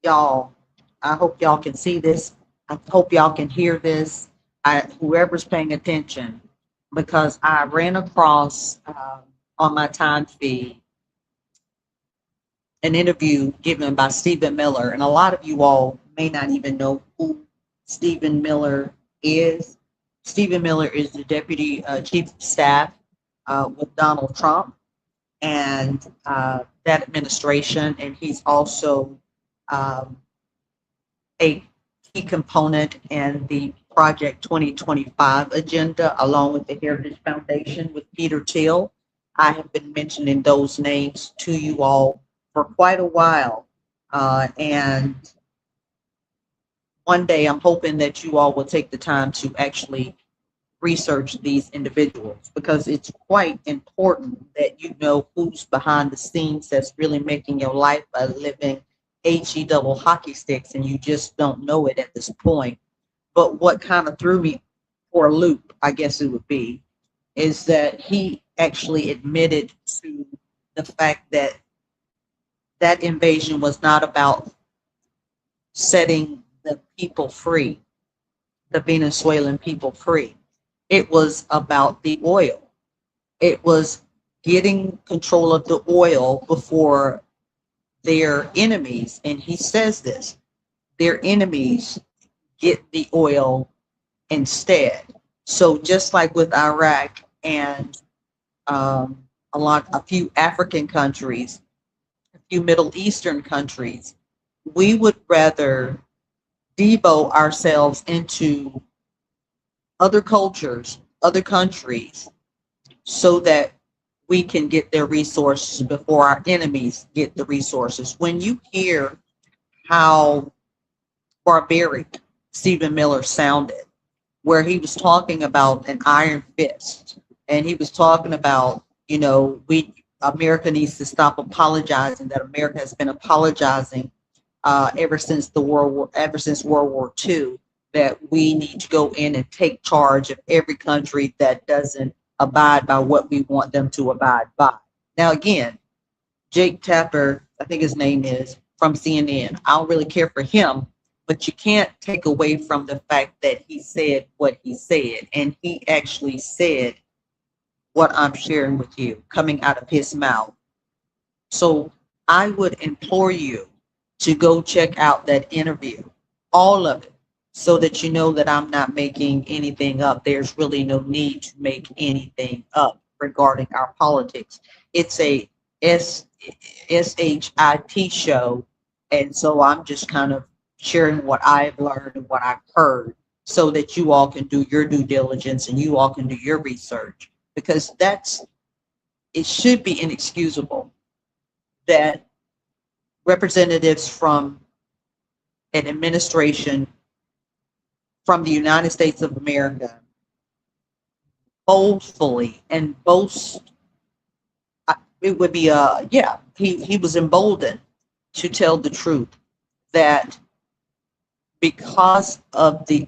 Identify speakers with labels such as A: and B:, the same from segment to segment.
A: y'all, I hope y'all can see this. I hope y'all can hear this. Whoever's paying attention, because I ran across on my time feed an interview given by Stephen Miller, and a lot of you all may not even know who Stephen Miller is. Stephen Miller is the deputy chief of staff with Donald Trump and that administration, and he's also um, a key component in the Project 2025 agenda, along with the Heritage Foundation with Peter Thiel. I have been mentioning those names to you all for quite a while. And one day I'm hoping that you all will take the time to actually research these individuals because it's quite important that you know who's behind the scenes that's really making your life a living HE double hockey sticks and you just don't know it at this point. But what kind of threw me for a loop, I guess it would be, is that he actually admitted to the fact that that invasion was not about setting the people free, the Venezuelan people free. It was about the oil. It was getting control of the oil before their enemies, and he says this, their enemies get the oil instead. So just like with Iraq and a few African countries, a few Middle Eastern countries, we would rather devo ourselves into other cultures, other countries, so that we can get their resources before our enemies get the resources. When you hear how barbaric Stephen Miller sounded, where he was talking about an iron fist, and he was talking about, we America needs to stop apologizing. That America has been apologizing ever since World War II. That we need to go in and take charge of every country that doesn't abide by what we want them to abide by. Now, again, Jake Tapper, I think his name is, from CNN. I don't really care for him, but you can't take away from the fact that he said what he said. And he actually said what I'm sharing with you coming out of his mouth. So I would implore you to go check out that interview, all of it, so that you know that I'm not making anything up. There's really no need to make anything up regarding our politics. It's a S SHIT show, and so I'm just kind of sharing what I've learned and what I've heard, so that you all can do your due diligence and you all can do your research because it should be inexcusable that representatives from an administration from the United States of America boastfully and boast. It would be yeah, he was emboldened to tell the truth that because of the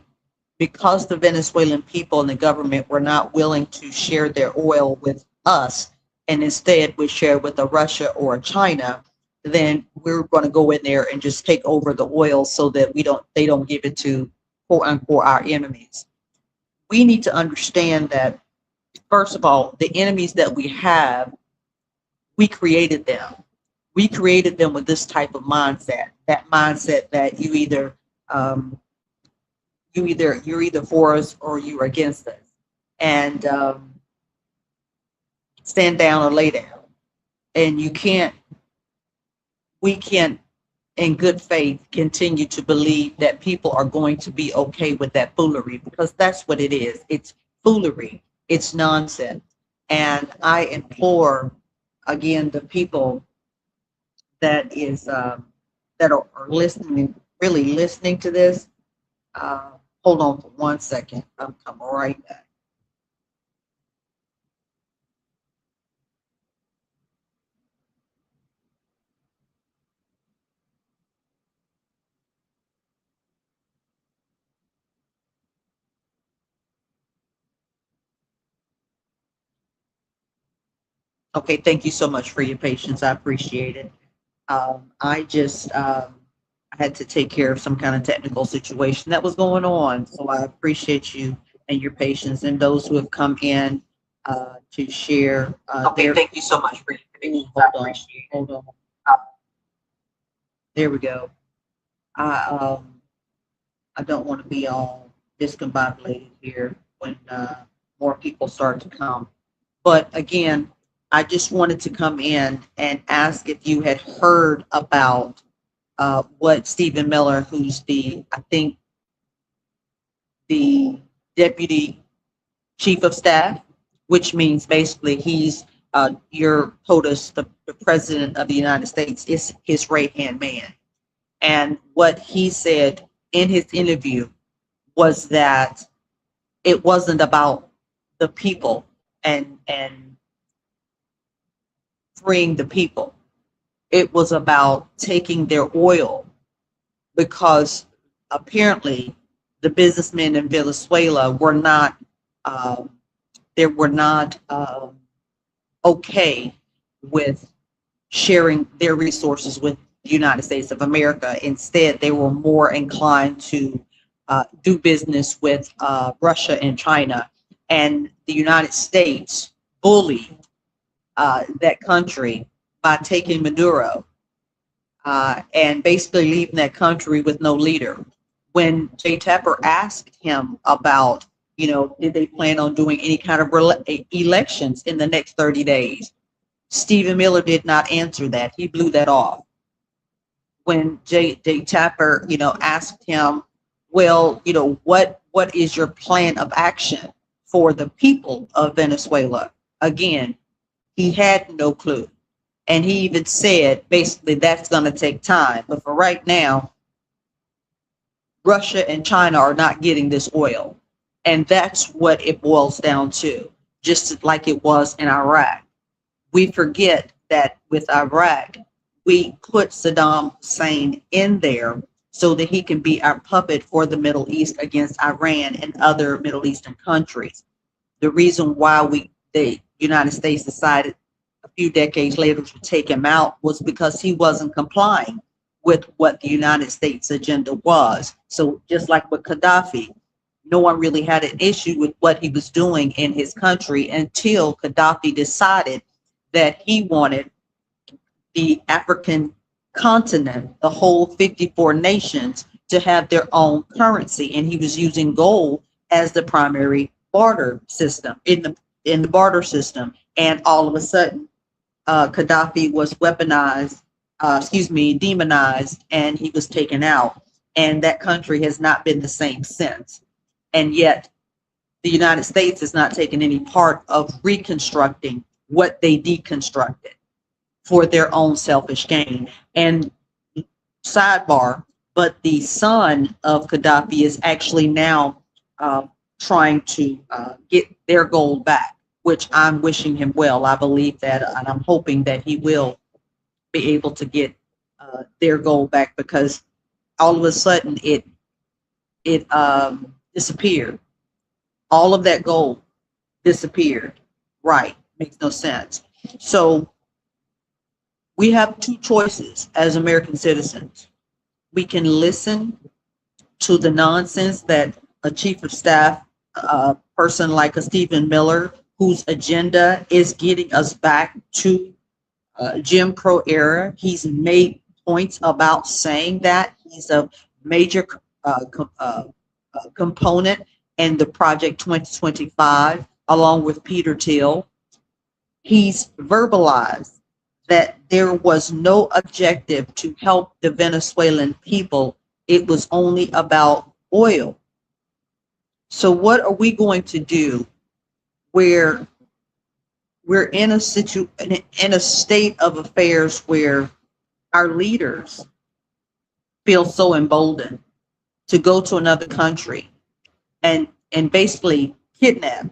A: Venezuelan people and the government were not willing to share their oil with us, and instead we share with a Russia or a China, then we're going to go in there and just take over the oil so that they don't give it to quote unquote our enemies. We need to understand that first of all, the enemies that we have, we created them. We created them with this type of mindset. That mindset that um, you're either for us or you're against us, and stand down or lay down. And we can't, in good faith, continue to believe that people are going to be okay with that foolery because that's what it is. It's foolery. It's nonsense. And I implore again the people that is that are listening, really listening to this. Uh, Hold on for 1 second. I'm coming right back. Okay, thank you so much for your patience. I appreciate it. I just I had to take care of some kind of technical situation that was going on. So I appreciate you and your patience, and those who have come in to share. Okay, thank you so much for your patience. Hold on. There we go. I I don't want to be all discombobulated here when more people start to come. But again, I just wanted to come in and ask if you had heard about what Stephen Miller, who's I think, the deputy chief of staff, which means basically he's your POTUS, the president of the United States, is his right hand man. And what he said in his interview was that it wasn't about the people and freeing the people. It was about taking their oil, because apparently the businessmen in Venezuela were not they were not okay with sharing their resources with the United States of America. Instead, they were more inclined to do business with Russia and China. And the United States bullied that country by taking Maduro and basically leaving that country with no leader. When Jay Tapper asked him about, did they plan on doing any kind of elections in the next 30 days? Stephen Miller did not answer that. He blew that off. When Jay Tapper, asked him, well, what is your plan of action for the people of Venezuela? Again, he had no clue. And he even said, basically, that's going to take time. But for right now, Russia and China are not getting this oil. And that's what it boils down to, just like it was in Iraq. We forget that with Iraq, we put Saddam Hussein in there so that he can be our puppet for the Middle East against Iran and other Middle Eastern countries. The reason why the United States decided a few decades later to take him out was because he wasn't complying with what the United States agenda was. So just like with Gaddafi, no one really had an issue with what he was doing in his country until Gaddafi decided that he wanted the African continent, the whole 54 nations, to have their own currency. And he was using gold as the primary barter system, in the barter system. And all of a sudden, Gaddafi was demonized, and he was taken out. And that country has not been the same since. And yet, the United States has not taken any part of reconstructing what they deconstructed for their own selfish gain. And sidebar, but the son of Gaddafi is actually now trying to get their gold back, which I'm wishing him well. I believe that, and I'm hoping that he will be able to get their gold back, because all of a sudden it disappeared. All of that gold disappeared. Right. Makes no sense. So we have two choices as American citizens. We can listen to the nonsense that a chief of staff person like a Stephen Miller, whose agenda is getting us back to Jim Crow era. He's made points about saying that he's a major component in the Project 2025, along with Peter Thiel. He's verbalized that there was no objective to help the Venezuelan people. It was only about oil. So what are we going to do where we're in a state of affairs where our leaders feel so emboldened to go to another country and basically kidnap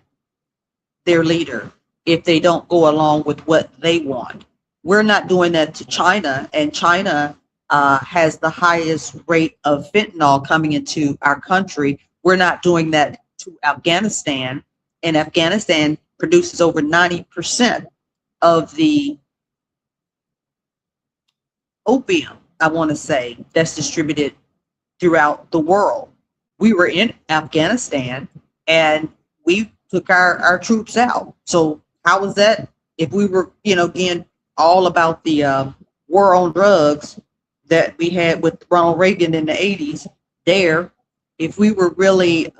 A: their leader if they don't go along with what they want? We're not doing that to China, and China has the highest rate of fentanyl coming into our country. We're not doing that to Afghanistan, and Afghanistan produces over 90% of the opium I want to say, that's distributed throughout the world. We were in Afghanistan and we took our troops out. So how was that? If we were, again, all about the war on drugs that we had with Ronald Reagan in the 80s there, if we were really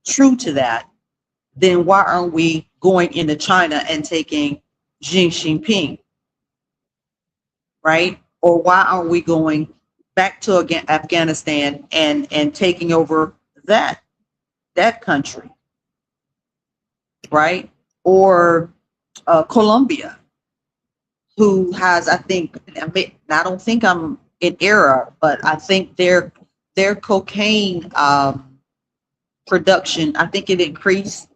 A: true to that, then why aren't we going into China and taking Xi Jinping, right? Or why aren't we going back to Afghanistan and taking over that country, right? Or Colombia, who has, I think, I don't think I'm in error, but I think their cocaine production, I think it increased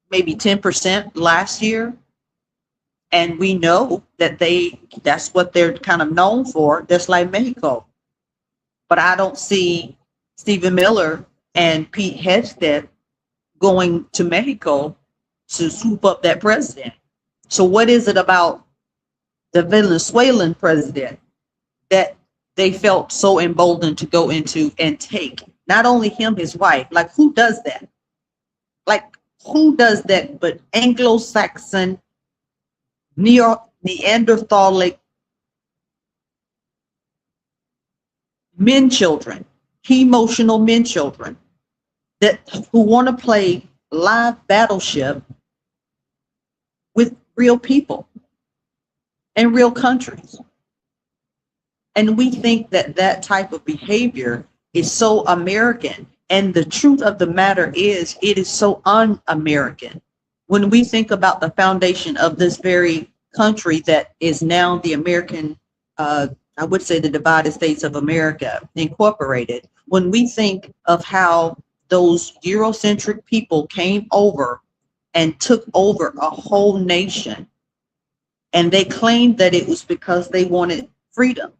A: maybe 10% last year. And we know that that's what they're kind of known for, just like Mexico. But I don't see Stephen Miller and Pete Hegseth going to Mexico to swoop up that president. So what is it about the Venezuelan president that they felt so emboldened to go into and take? Not only him, his wife. Like, who does that? Like, who does that but Anglo-Saxon, Neanderthalic men children, emotional men children who want to play live battleship with real people and real countries. And we think that that type of behavior is so American. And the truth of the matter is, it is so un-American. When we think about the foundation of this very country that is now the American, I would say the divided states of America incorporated, when we think of how those Eurocentric people came over and took over a whole nation, and they claimed that it was because they wanted freedom.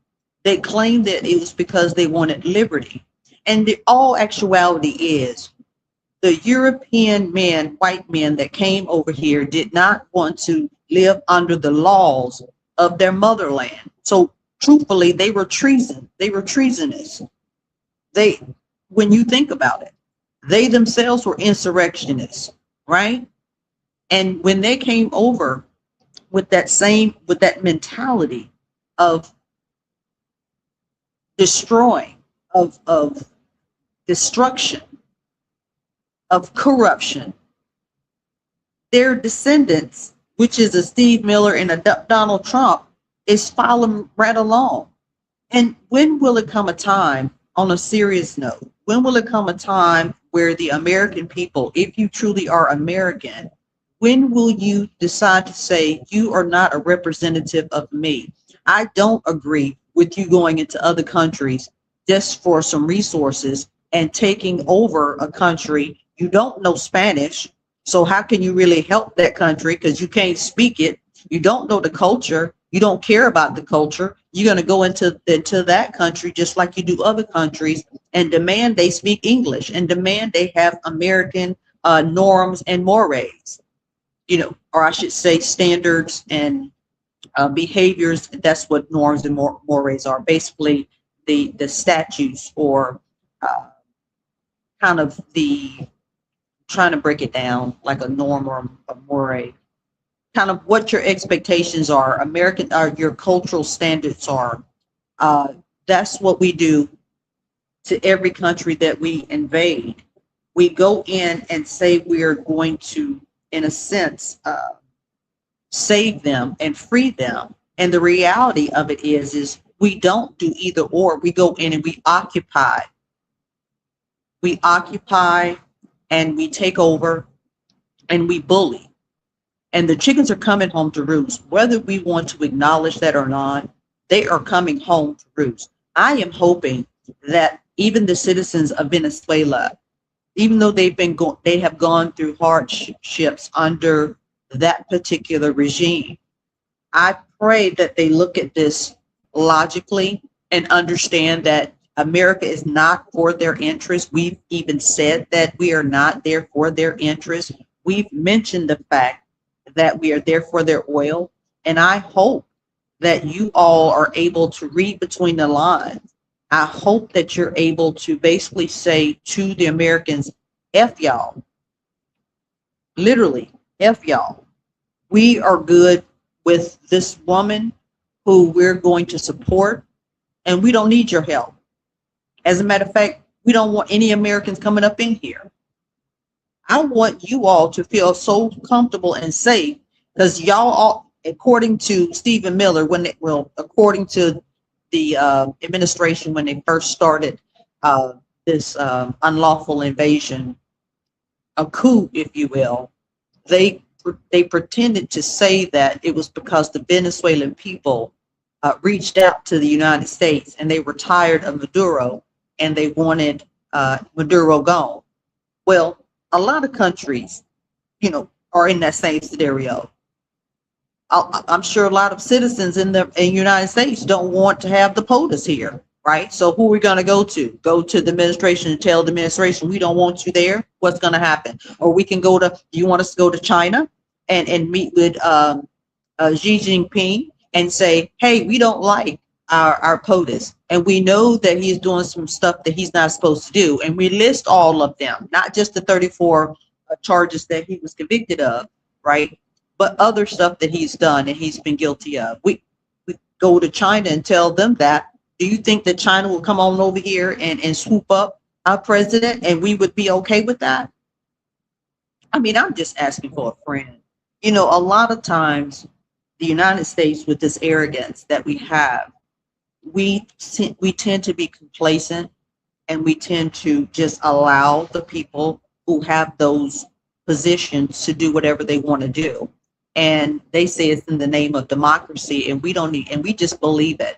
A: They claimed that it was because they wanted liberty. And the all actuality is, the European men, white men that came over here did not want to live under the laws of their motherland. So truthfully, they were treason. They were treasonous. When you think about it, they themselves were insurrectionists, right? And when they came over with that mentality of destroying, of destruction, of corruption, their descendants, which is a Steve Miller and a Donald Trump, is following right along. And when will it come a time, on a serious note, when will it come a time where the American people, if you truly are American, when will you decide to say, you are not a representative of me? I don't agree with you going into other countries just for some resources and taking over a country. You don't know Spanish, so how can you really help that country? Because you can't speak it. You don't know the culture. You don't care about the culture. You're going to go into that country just like you do other countries and demand they speak English and demand they have American norms and mores, or I should say standards and behaviors. That's what norms and mores are. Basically, the statutes, or kind of trying to break it down like a norm or a more, kind of what your expectations are, American, or your cultural standards are. That's what we do to every country that we invade. We go in and say we're going to, in a sense, save them and free them. And the reality of it is we don't do either or. We go in and we occupy. We occupy and we take over and we bully. And the chickens are coming home to roost. Whether we want to acknowledge that or not, they are coming home to roost. I am hoping that even the citizens of Venezuela, even though they have gone through hardships under that particular regime, I pray that they look at this logically and understand that America is not for their interests. We've even said that we are not there for their interests. We've mentioned the fact that we are there for their oil. And I hope that you all are able to read between the lines. I hope that you're able to basically say to the Americans, F y'all, literally, F y'all. We are good with this woman who we're going to support, and we don't need your help. As a matter of fact, we don't want any Americans coming up in here. I want you all to feel so comfortable and safe because y'all all, according to Stephen Miller, according to the administration when they first started this unlawful invasion, a coup, if you will, they they pretended to say that it was because the Venezuelan people reached out to the United States and they were tired of Maduro and they wanted Maduro gone. Well, a lot of countries, are in that same scenario. I'm sure a lot of citizens in the United States don't want to have the POTUS here, right? So who are we going to go to? Go to the administration and tell the administration we don't want you there. What's going to happen? Or we can go to. You want us to go to China and meet with Xi Jinping and say, hey, we don't like our POTUS, and we know that he's doing some stuff that he's not supposed to do, and we list all of them, not just the 34 charges that he was convicted of, right? But other stuff that he's done and he's been guilty of. We go to China and tell them that. Do you think that China will come on over here and swoop up our president and we would be okay with that? I mean, I'm just asking for a friend. A lot of times the United States, with this arrogance that we have, we tend to be complacent and we tend to just allow the people who have those positions to do whatever they want to do. And they say it's in the name of democracy, and we just believe it.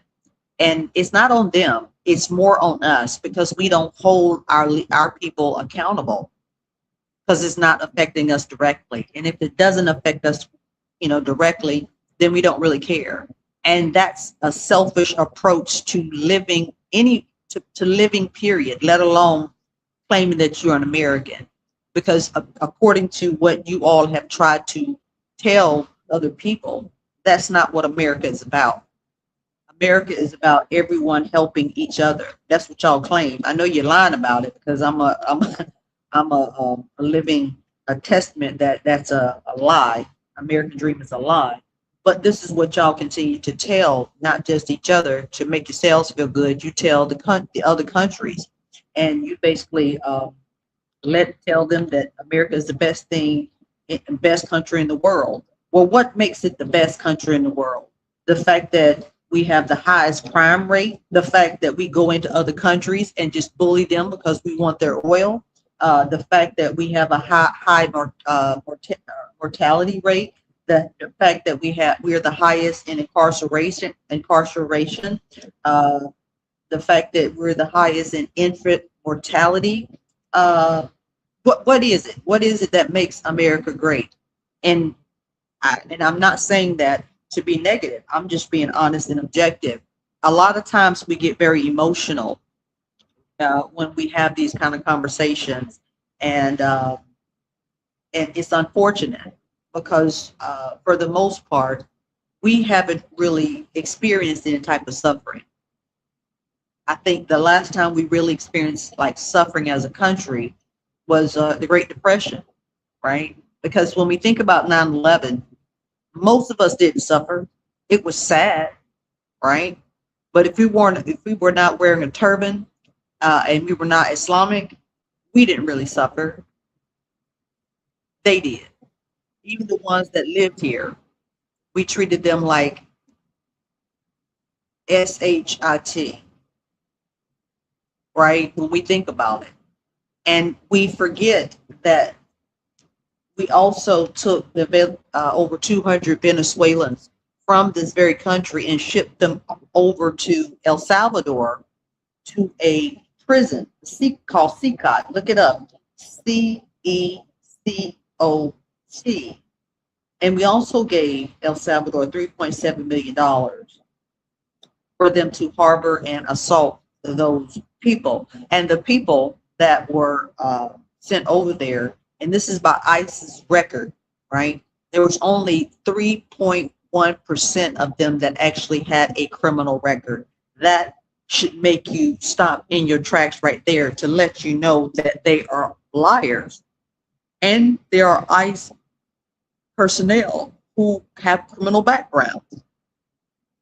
A: And it's not on them, it's more on us because we don't hold our people accountable because it's not affecting us directly. And if it doesn't affect us, directly, then we don't really care. And that's a selfish approach to living to living, period, let alone claiming that you're an American. Because according to what you all have tried to tell other people, that's not what America is about. America is about everyone helping each other. That's what y'all claim. I know you're lying about it because I'm a living a testament that that's a lie. American dream is a lie. But this is what y'all continue to tell, not just each other, to make yourselves feel good. You tell the other countries, and you basically tell them that America is the best thing, best country in the world. Well, what makes it the best country in the world? The fact that we have the highest crime rate, the fact that we go into other countries and just bully them because we want their oil, the fact that we have a high mortality rate, the fact that we're the highest in incarceration, the fact that we're the highest in infant mortality. What is it? What is it that makes America great? And I'm not saying that to be negative. I'm just being honest and objective. A lot of times we get very emotional when we have these kind of conversations, and it's unfortunate because for the most part we haven't really experienced any type of suffering. I think the last time we really experienced like suffering as a country was the Great Depression, right? Because when we think about 9/11, most of us didn't suffer. It was sad, right? But if we were not wearing a turban and we were not Islamic, we didn't really suffer. They did. Even the ones that lived here, we treated them like shit, right? When we think about it. And we forget that we also took over 200 Venezuelans from this very country and shipped them over to El Salvador to a prison called CECOT. Look it up, CECOT. And we also gave El Salvador $3.7 million for them to harbor and assault those people. And the people that were sent over there, and this is by ICE's record, right? There was only 1% of them that actually had a criminal record. That should make you stop in your tracks right there to let you know that they are liars. And there are ICE personnel who have criminal backgrounds.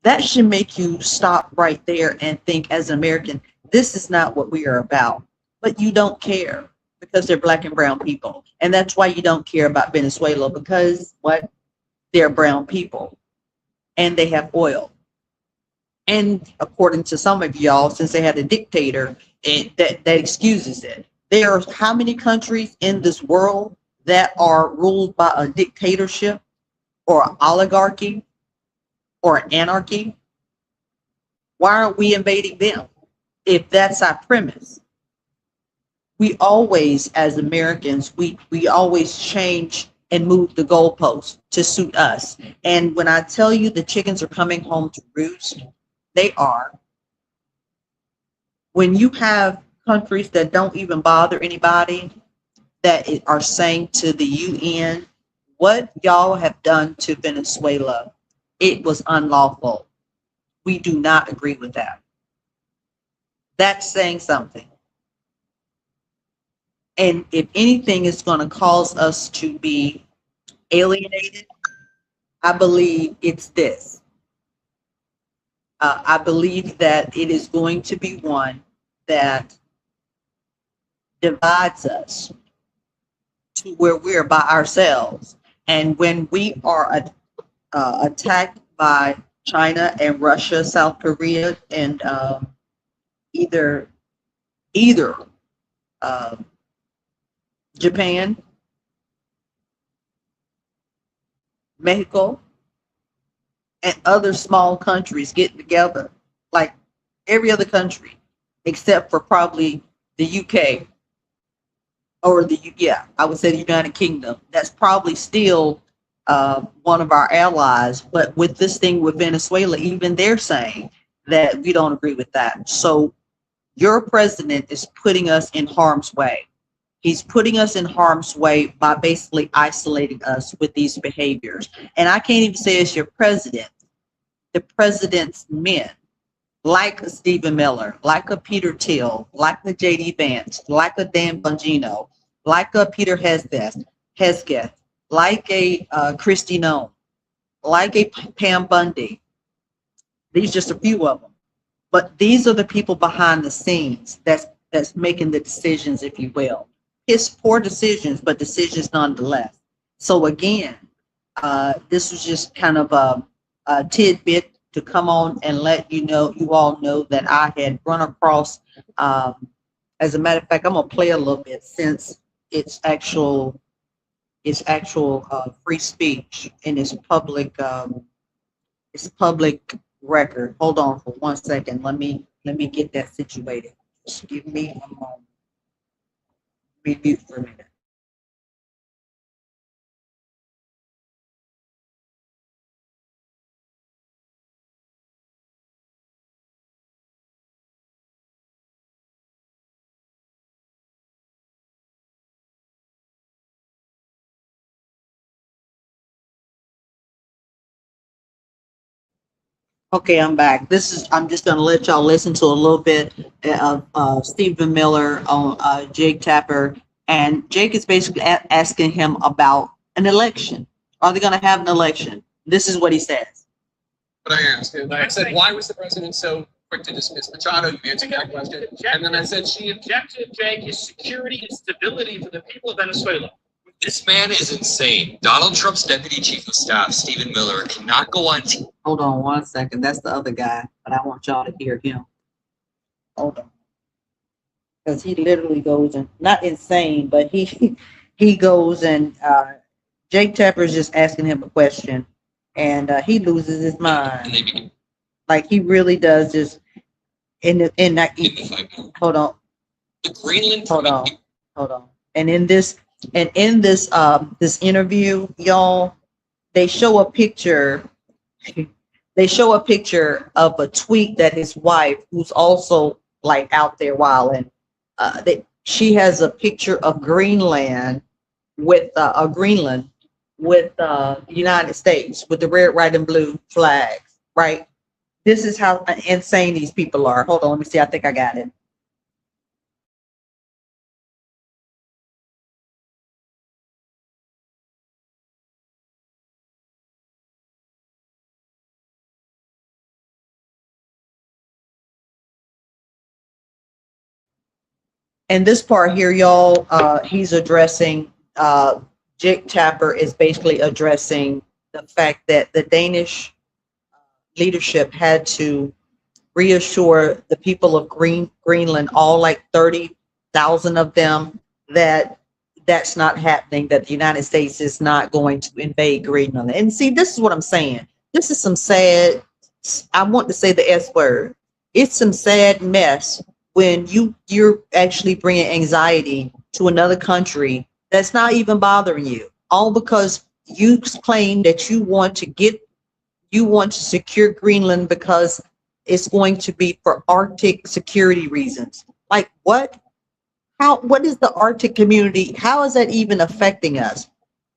A: That should make you stop right there and think, as an American, this is not what we are about. But you don't care because they're black and brown people. And that's why you don't care about Venezuela, because what? They're brown people and they have oil. And according to some of y'all, since they had a dictator, that excuses it. There are how many countries in this world that are ruled by a dictatorship or an oligarchy or an anarchy? Why aren't we invading them if that's our premise? We always, as Americans, we always change and move the goalposts to suit us. And when I tell you the chickens are coming home to roost, they are. When you have countries that don't even bother anybody, that are saying to the UN, what y'all have done to Venezuela, it was unlawful. We do not agree with that. That's saying something. And if anything is going to cause us to be alienated, I believe it's this. I believe that it is going to be one that divides us to where we're by ourselves. And when we are attacked by China and Russia, South Korea, and either Japan, Mexico, and other small countries get together, like every other country, except for probably the UK or I would say the United Kingdom. That's probably still one of our allies. But with this thing with Venezuela, even they're saying that we don't agree with that. So your president is putting us in harm's way. He's putting us in harm's way by basically isolating us with these behaviors. And I can't even say it's your president. The president's men, like a Stephen Miller, like a Peter Thiel, like a J.D. Vance, like a Dan Bongino, like a Peter Hesketh, like a Christy Nome, like a Pam Bundy. These are just a few of them. But these are the people behind the scenes that's making the decisions, if you will. It's poor decisions, but decisions nonetheless. So again, this was just kind of a tidbit to come on and let you all know that I had run across. As a matter of fact, I'm gonna play a little bit since it's actual free speech and it's public record. Hold on for 1 second. Let me get that situated. Just give me a moment. Be mute for a minute. Okay, I'm back. I'm just going to let y'all listen to a little bit of Stephen Miller on Jake Tapper. And Jake is basically asking him about an election. Are they going to have an election? This is what he says.
B: But I asked him, I said, why was the president so quick to dismiss Machado? You answered that question. And then I said, she objective, Jake, is security and stability for the people of Venezuela.
C: This man is insane. Donald Trump's deputy chief of staff, Stephen Miller, cannot go on.
A: Hold on 1 second. That's the other guy, but I want y'all to hear him. Hold on. Because he literally goes and, not insane, but he goes and Jake Tapper is just asking him a question and he loses his mind. Like he really does just hold on.
C: The Greenland.
A: Hold on. And in this this interview, y'all, they show a picture of a tweet that his wife, who's also like out there wilding, she has a picture of Greenland with with the United States with the red, white, and blue flags, right? This is how insane these people are. Hold on, let me see. I think I got it. And this part here, y'all, he's addressing, Jake Tapper is basically addressing the fact that the Danish leadership had to reassure the people of Greenland, all like 30,000 of them, that that's not happening, that the United States is not going to invade Greenland. And see, this is what I'm saying. This is some sad, I want to say the S word. It's some sad mess when you're actually bringing anxiety to another country that's not even bothering you, all because you claim that you want to secure Greenland because it's going to be for Arctic security reasons. Like what? What is the Arctic community? How is that even affecting us?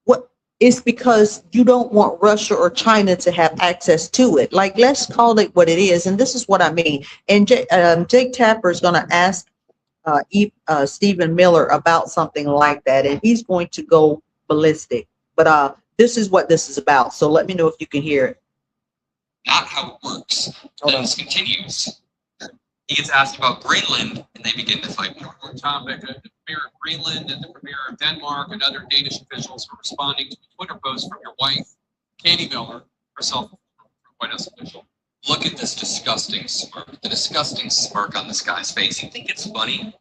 A: What, it's because you don't want Russia or China to have access to it. Like, let's call it what it is. And this is what I mean. And Jake Tapper is going to ask Stephen Miller about something like that, and he's going to go ballistic. But this is what this is about. So let me know if you can hear it.
C: Not how it works. Then this continues. He gets asked about Greenland, and they begin to fight.
B: One topic, the premier of Greenland and the premier of Denmark and other Danish officials are responding to a Twitter post from your wife, Katie Miller, herself a White House official.
C: Look at this disgusting smirk. The disgusting smirk on this guy's face. You think it's funny?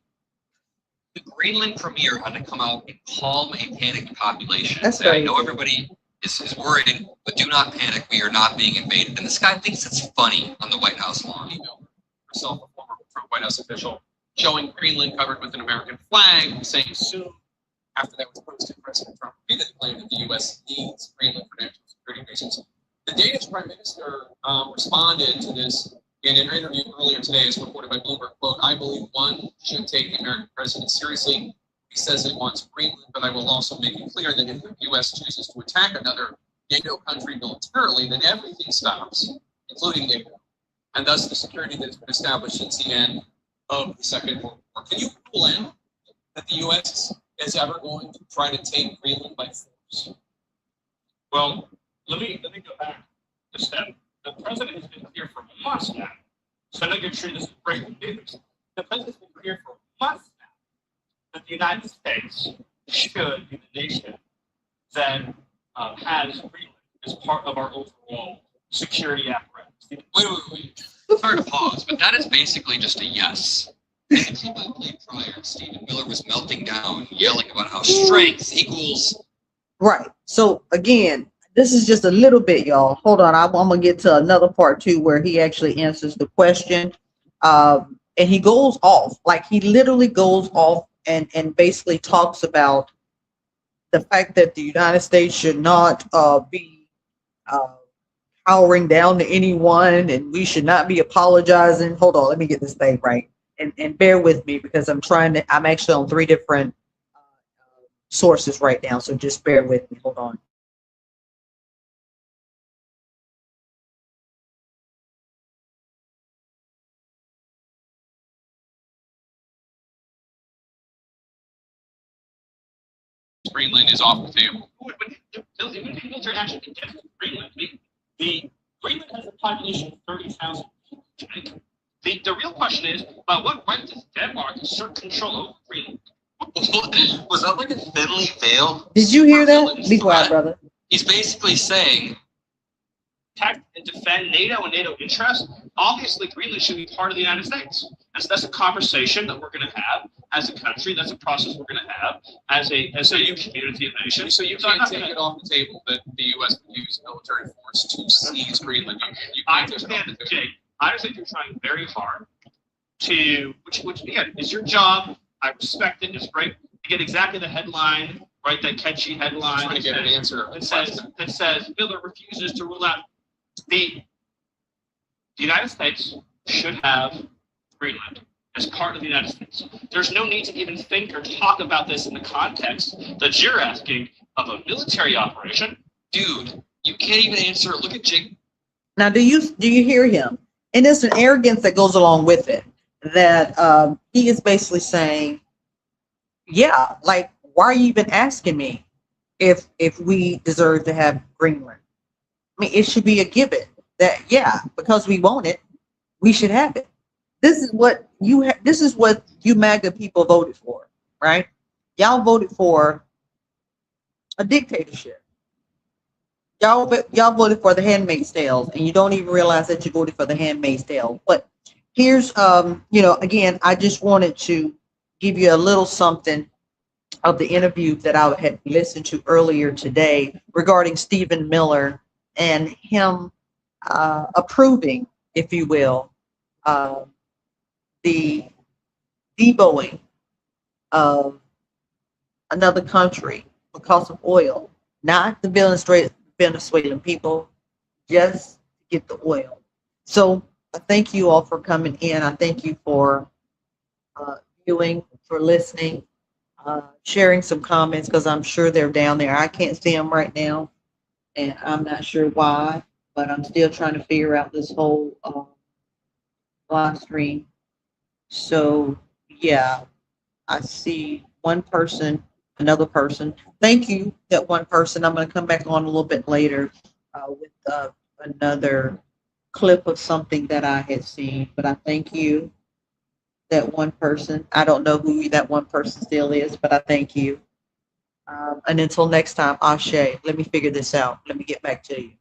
C: The Greenland premier had to come out and calm a panicked population and say, I know everybody is worried, but do not panic. We are not being invaded. And this guy thinks it's funny on the White House lawn.
B: Katie Miller, herself a former White House official, showing Greenland covered with an American flag, saying soon after that was posted, President Trump repeatedly claimed that the U.S. needs Greenland for national security reasons. The Danish Prime Minister responded to this in an interview earlier today, as reported by Bloomberg. Quote, I believe one should take the American president seriously. He says it wants Greenland, but I will also make it clear that if the U.S. chooses to attack another NATO country militarily, then everything stops, including NATO, and thus the security that has been established since the end of the Second World War. Can you rule in that the U.S. is ever going to try to take Greenland by force?
D: Well, let me go back a step. The president has been clear for months now. So I know you're sure this is breaking news. The president has been clear for months now that the United States should be the nation that has Greenland as part of our overall security apparatus.
C: Wait. Sorry to pause, but that is basically just a yes. In the clip I played prior, Stephen Miller was melting down, yelling about how strength equals.
A: Right. So again, this is just a little bit, y'all. Hold on. I'm going to get to another part too, where he actually answers the question. And he goes off, like he literally goes off and basically talks about the fact that the United States should not be powering down to anyone, and we should not be apologizing. Hold on. Let me get this thing right. And bear with me because I'm actually on 3 different sources right now. So just bear with me. Hold on.
B: Greenland is off the table.
D: It would take military action against Greenland. The Greenland has a population of 30,000 people. The real question is, what right does Denmark assert control over Greenland?
C: Was that like a thinly veiled?
A: Did you hear that? Be quiet, brother.
C: He's basically saying,
D: Protect and defend NATO and NATO interests. Obviously, Greenland should be part of the United States. That's a conversation that we're going to have as a country. That's a process we're going to have as a community of nations.
B: So you can't take it off the table that the U.S. would use military force to seize Greenland.
D: I understand that, Jake. I understand you're trying very hard to, which again is your job. I respect it. It's great to get exactly the headline, right? That catchy headline.
B: Trying to get an answer.
D: That says Miller refuses to rule out the United States should have Greenland. as part of the United States. There's no need to even think or talk about this in the context that you're asking of a military operation.
C: Dude, you can't even answer it. Look at Jake.
A: Now, do you hear him? And it's an arrogance that goes along with it. That he is basically saying, "Yeah, like, why are you even asking me if we deserve to have Greenland? I mean, it should be a given that yeah, because we want it, we should have it. This is what this is what you MAGA people voted for, right? Y'all voted for a dictatorship. Y'all voted for the Handmaid's Tale, and you don't even realize that you voted for the Handmaid's Tale. But here's again, I just wanted to give you a little something of the interview that I had listened to earlier today regarding Stephen Miller and him approving, if you will, the deboing of another country because of oil, not the Venezuelan people, just to get the oil. So I thank you all for coming in. I thank you for viewing, for listening, sharing some comments because I'm sure they're down there. I can't see them right now, and I'm not sure why, but I'm still trying to figure out this whole live stream. So yeah, I see one person, another person. Thank you, that one person. I'm going to come back on a little bit later with another clip of something that I had seen. But I thank you, that one person. I don't know who that one person still is, but I thank you. And until next time, Ashe, let me figure this out. Let me get back to you.